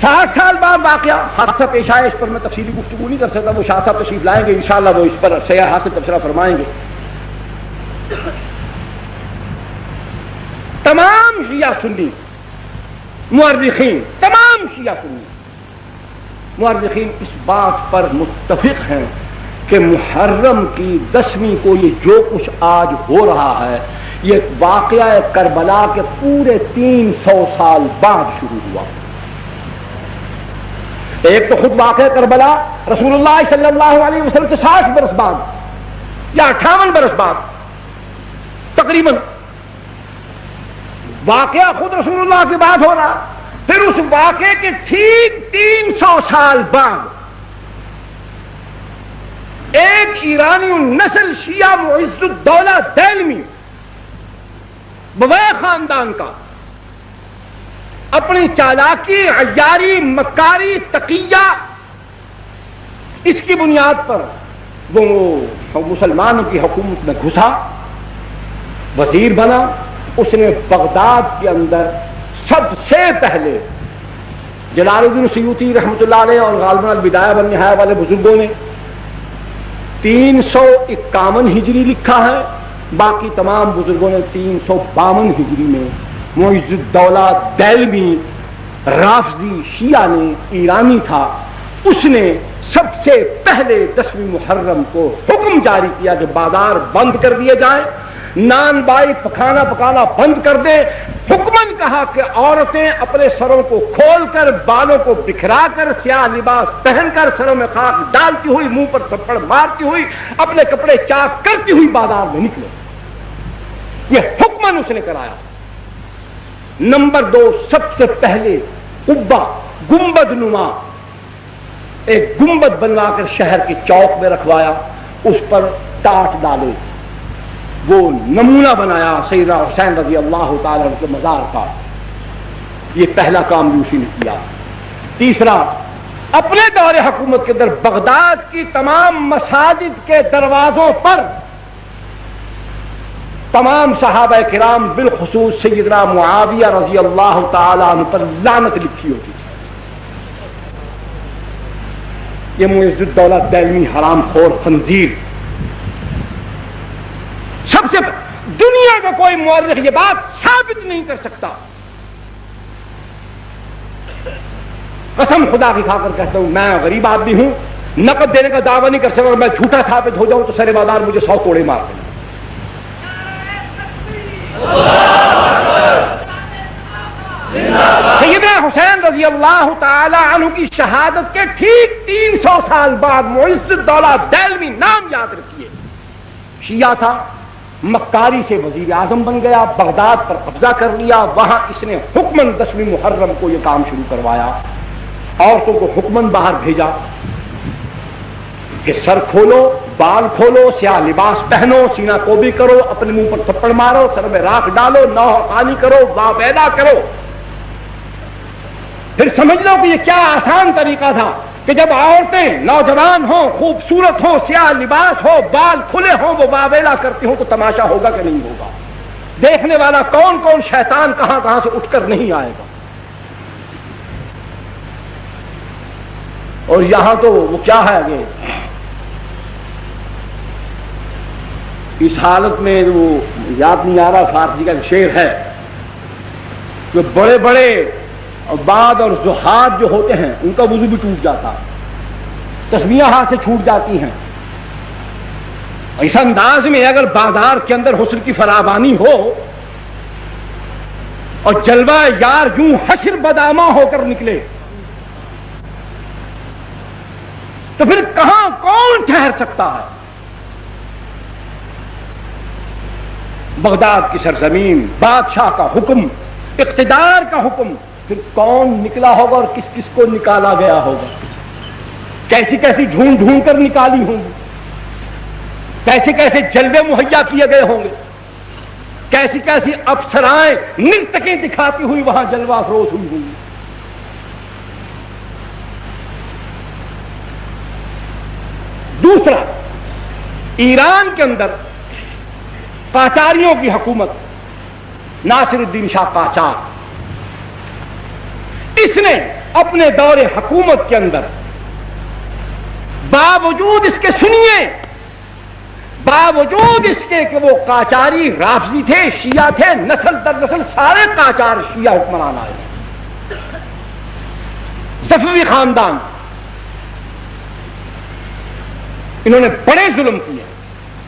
60 سال بعد واقعہ حادثہ پیش آیا، اس پر میں تفصیلی گفتگو نہیں کر سکتا، وہ شاہ صاحب تشریف لائیں گے انشاءاللہ، وہ اس پر سیاح حاصل تبصرہ فرمائیں گے۔ تمام شیعہ سنی مورخین، تمام شیعہ سنی مورخین اس بات پر متفق ہیں کہ محرم کی 10ویں کو یہ جو کچھ آج ہو رہا ہے یہ واقعہ کربلا کے پورے 300 سال بعد شروع ہوا۔ ایک تو خود واقعہ کربلا رسول اللہ صلی اللہ علیہ وسلم سے 60 برس بعد یا 58 برس بعد تقریباً واقعہ خود رسول اللہ کے بعد ہو رہا، پھر اس واقعے کے ٹھیک 300 سال بعد ایک ایرانی النسل شیعہ معز الدولہ دہلوی بویہ خاندان کا اپنی چالاکی، عیاری، مکاری، تقیہ، اس کی بنیاد پر وہ مسلمانوں کی حکومت میں گھسا، وزیر بنا۔ اس نے بغداد کے اندر سب سے پہلے جلال الدین سیوطی رحمۃ اللہ علیہ اور غالباً البدایہ والنہایہ والے بزرگوں نے 351 ہجری لکھا ہے، باقی تمام بزرگوں نے 352 ہجری میں معز الدولہ دہلوی رافضی شیعہ نے، ایرانی تھا، اس نے سب سے پہلے 10ویں محرم کو حکم جاری کیا کہ بازار بند کر دیے جائیں، نان بائی پکانا بند کر دیں۔ حکمن کہا کہ عورتیں اپنے سروں کو کھول کر، بالوں کو بکھرا کر، سیاہ لباس پہن کر، سروں میں خاک ڈالتی ہوئی، منہ پر تھپڑ مارتی ہوئی، اپنے کپڑے چاک کرتی ہوئی بازار میں نکلے۔ یہ حکمن اس نے کرایا۔ نمبر 2، سب سے پہلے قبہ گنبد نما ایک گنبد بنوا کر شہر کے چوک میں رکھوایا، اس پر ٹاٹ ڈالے، وہ نمونہ بنایا سیدنا حسین رضی اللہ تعالیٰ عنہ کے مزار کا۔ یہ پہلا کام بھی اسی نے کیا۔ تیسرا، اپنے دور حکومت کے اندر بغداد کی تمام مساجد کے دروازوں پر تمام صحابہ کرام بالخصوص سیدنا معاویہ رضی اللہ تعالیٰ عنہ پر لعنت لکھی ہوتی تھی۔ یہ معز الدولہ دہلوی حرام خور خنزیر، سب سے دنیا کا کوئی مورخ یہ بات ثابت نہیں کر سکتا، قسم خدا کی کھا کر کہتا ہوں، میں غریب آدمی ہوں، نقد دینے کا دعویٰ نہیں کر سکتا، میں جھوٹا ثابت ہو جاؤں تو سر بازار مجھے 100 کوڑے مار دیں۔ سیدنا حسین رضی اللہ تعالی عنہ کی شہادت کے ٹھیک 300 سال بعد معز الدولہ دہلوی، نام یاد رکھیے، شیعہ تھا، مکاری سے وزیر اعظم بن گیا، بغداد پر قبضہ کر لیا، وہاں اس نے حکمن 10ویں محرم کو یہ کام شروع کروایا، عورتوں کو حکمن باہر بھیجا کہ سر کھولو، بال کھولو، سیاہ لباس پہنو، سینہ کوبی کرو، اپنے منہ پر تھپڑ مارو، سر میں راکھ ڈالو، نوح پانی کرو، واہ پیدا کرو۔ پھر سمجھ لو کہ یہ کیا آسان طریقہ تھا کہ جب عورتیں نوجوان ہوں، خوبصورت ہوں، سیاہ لباس ہو، بال کھلے ہوں، وہ واویلا کرتی ہوں تو تماشا ہوگا کہ نہیں ہوگا؟ دیکھنے والا کون کون شیطان کہاں کہاں سے اٹھ کر نہیں آئے گا؟ اور یہاں تو وہ کیا ہے کہ اس حالت میں وہ یاد نہیں آ رہا، فارسی کا شعر ہے کہ بڑے بڑے عباد اور زہاد جو ہوتے ہیں ان کا وضو بھی ٹوٹ جاتا، تسبیحیں ہاتھ سے چھوٹ جاتی ہیں۔ اس انداز میں اگر بازار کے اندر حسن کی فراوانی ہو اور جلوہ یار یوں حشر بدامہ ہو کر نکلے تو پھر کہاں کون ٹھہر سکتا ہے؟ بغداد کی سرزمین، بادشاہ کا حکم، اقتدار کا حکم، پھر کون نکلا ہوگا اور کس کس کو نکالا گیا ہوگا؟ کیسی کیسی ڈھونڈ ڈھونڈ کر نکالی ہوں گی، کیسے کیسے جلوے مہیا کیے گئے ہوں گے، کیسی کیسی افسرائیں نرتقیں دکھاتی ہوئی وہاں جلوہ افروز ہوئی ہوں گی۔ دوسرا، ایران کے اندر قاچاریوں کی حکومت، ناصر الدین شاہ قاچار، اس نے اپنے دور حکومت کے اندر باوجود اس کے سنیے، باوجود اس کے کہ وہ قاجاری رافضی تھے، شیعہ تھے، نسل در نسل سارے قاجار شیعہ حکمران آئے، صفوی خاندان، انہوں نے بڑے ظلم کیے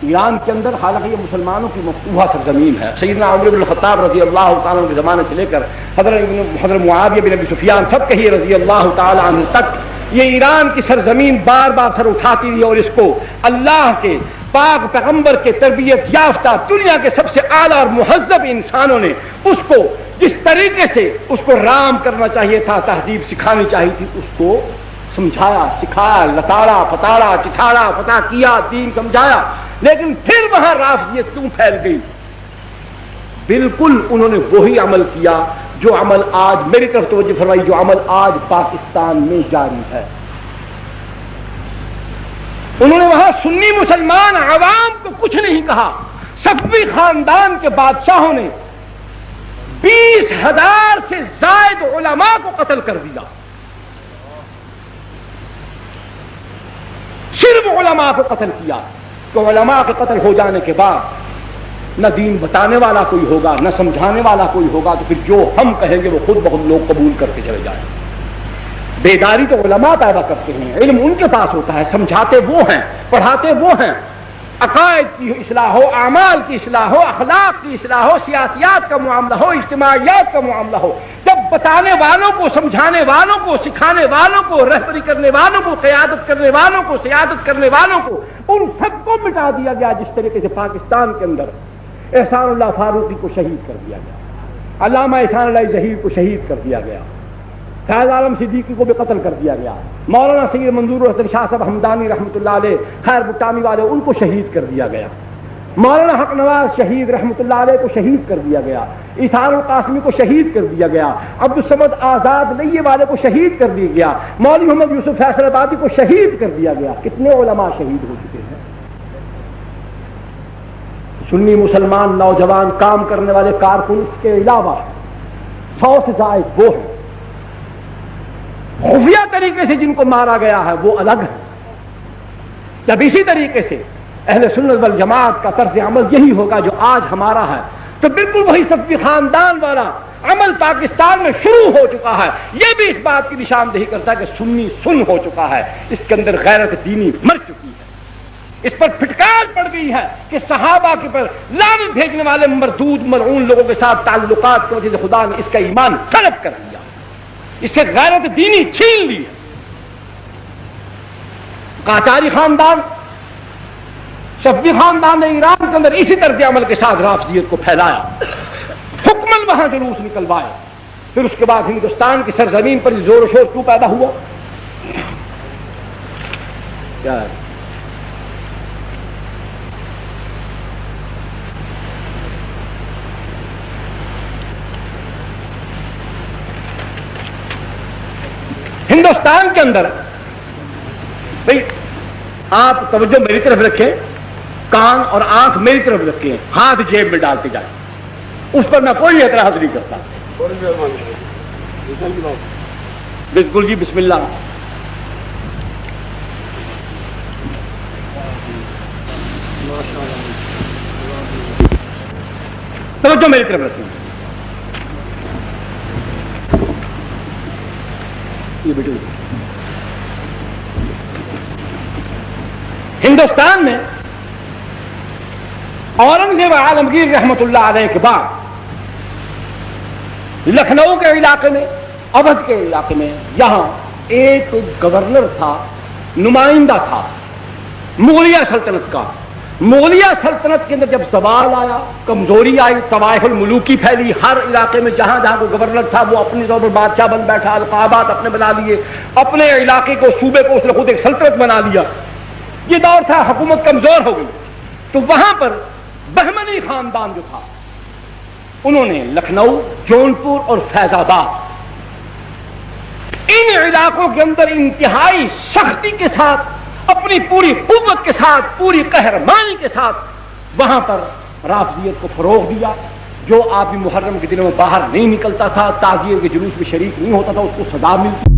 ایران کے اندر۔ حالانکہ یہ مسلمانوں کی مفتوحہ سرزمین ہے، سیدنا عمر بن الخطاب رضی اللہ تعالیٰ عنہ کے زمانے سے لے کر حضرت معاویہ بن ابی سفیان سب کہیے رضی اللہ تعالیٰ عنہ تک یہ ایران کی سرزمین بار بار سر اٹھاتی رہی، اور اس کو اللہ کے پاک پیغمبر کے تربیت یافتہ دنیا کے سب سے اعلیٰ اور مہذب انسانوں نے اس کو جس طریقے سے اس کو رام کرنا چاہیے تھا، تہذیب سکھانی چاہیے تھی، اس کو سمجھایا، سکھایا، لتاڑا پتاڑا چٹھاڑا پتا کیا، دین سمجھایا، لیکن پھر وہاں رافضیت کیوں پھیل گئی؟ بالکل انہوں نے وہی عمل کیا جو عمل آج، میری طرف توجہ فرمائی، جو عمل آج پاکستان میں جاری ہے۔ انہوں نے وہاں سنی مسلمان عوام کو کچھ نہیں کہا، صفوی خاندان کے بادشاہوں نے 20,000 سے زائد علماء کو قتل کر دیا، صرف علماء کو قتل کیا۔ تو علماء کے قتل ہو جانے کے بعد نہ دین بتانے والا کوئی ہوگا، نہ سمجھانے والا کوئی ہوگا، تو پھر جو ہم کہیں گے وہ خود بخود لوگ قبول کرتے چلے جائیں۔ بیداری تو علماء پیدا کرتے ہیں، علم ان کے پاس ہوتا ہے، سمجھاتے وہ ہیں، پڑھاتے وہ ہیں، عقائد کی اصلاح ہو، اعمال کی اصلاح ہو، اخلاق کی اصلاح ہو، سیاسیات کا معاملہ ہو، اجتماعیات کا معاملہ ہو، جب بتانے والوں کو، سمجھانے والوں کو، سکھانے والوں کو، رہبری کرنے والوں کو، قیادت کرنے والوں کو، سیادت کرنے والوں کو، ان سب کو مٹا دیا گیا، جس طریقے سے پاکستان کے اندر احسان اللہ فاروقی کو شہید کر دیا گیا، علامہ احسان اللہ ظہیر کو شہید کر دیا گیا، فیض عالم صدیقی کو بھی قتل کر دیا گیا، مولانا سید منظور الحسن شاہ صاحب ہمدانی رحمۃ اللہ علیہ، خیر بٹامی والے، ان کو شہید کر دیا گیا، مولانا حق نواز شہید رحمۃ اللہ علیہ کو شہید کر دیا گیا، اظہار القاسمی کو شہید کر دیا گیا، عبدالصمد آزاد نئیے والے کو شہید کر دیا گیا، مولوی محمد یوسف فیصل آبادی کو شہید کر دیا گیا۔ کتنے علماء شہید ہو چکے ہیں؟ سنی مسلمان نوجوان کام کرنے والے کارکن اس کے علاوہ 100 سے زائد وہ ہیں، خفیہ طریقے سے جن کو مارا گیا ہے وہ الگ ہے۔ جب اسی طریقے سے اہل سنت والجماعت کا طرز عمل یہی ہوگا جو آج ہمارا ہے، تو بالکل وہی صفوی خاندان والا عمل پاکستان میں شروع ہو چکا ہے۔ یہ بھی اس بات کی نشاندہی کرتا ہے کہ سنی سن ہو چکا ہے، اس کے اندر غیرت دینی مر چکی ہے، اس پر پھٹکار پڑ گئی ہے کہ صحابہ کے پر لعنت بھیجنے والے مردود ملعون لوگوں کے ساتھ تعلقات کی وجہ سے خدا نے اس کا ایمان سلب کر دیا، اس سے غیرت دینی چھین لی ہے۔ قاجاری خاندان، صفوی خاندان نے ایران کے اندر اسی طرز عمل کے ساتھ رافضیت کو پھیلایا، حکمن وہاں جلوس نکلوائے، پھر اس کے بعد ہندوستان کی سرزمین پر زور و شور کیوں پیدا ہوا؟ کیا ہے؟ ہندوستان کے اندر بھئی آپ توجہ میری طرف رکھیں، کان اور آنکھ میری طرف رکھیں، ہاتھ جیب میں ڈالتے جائیں، اس پر میں کوئی اعتراض نہیں کرتا۔ بالکل جی، بسم اللہ۔ توجہ میری طرف رکھیں، یہ بیٹے ہندوستان میں اورنگزیب عالمگیر رحمت اللہ علیہ کے بعد لکھنؤ کے علاقے میں، اودھ کے علاقے میں، یہاں ایک گورنر تھا، نمائندہ تھا مغلیہ سلطنت کا۔ مغلیہ سلطنت کے اندر جب زوال آیا، کمزوری آئی، طوائف الملوکی پھیلی، ہر علاقے میں جہاں جہاں کو گورنر تھا وہ اپنے طور پر بادشاہ بن بیٹھا، القابات اپنے بنا لیے، اپنے علاقے کو، صوبے کو اس نے خود ایک سلطنت بنا لیا۔ یہ دور تھا، حکومت کمزور ہو گئی، تو وہاں پر بہمنی خاندان جو تھا انہوں نے لکھنؤ، جونپور اور فیض آباد، ان علاقوں کے اندر انتہائی سختی کے ساتھ، اپنی پوری قوت کے ساتھ، پوری قہرمانی کے ساتھ وہاں پر رافضیت کو فروغ دیا، جو آدمی محرم کے دنوں میں باہر نہیں نکلتا تھا، تعزیے کے جلوس میں شریک نہیں ہوتا تھا، اس کو سزا ملتی.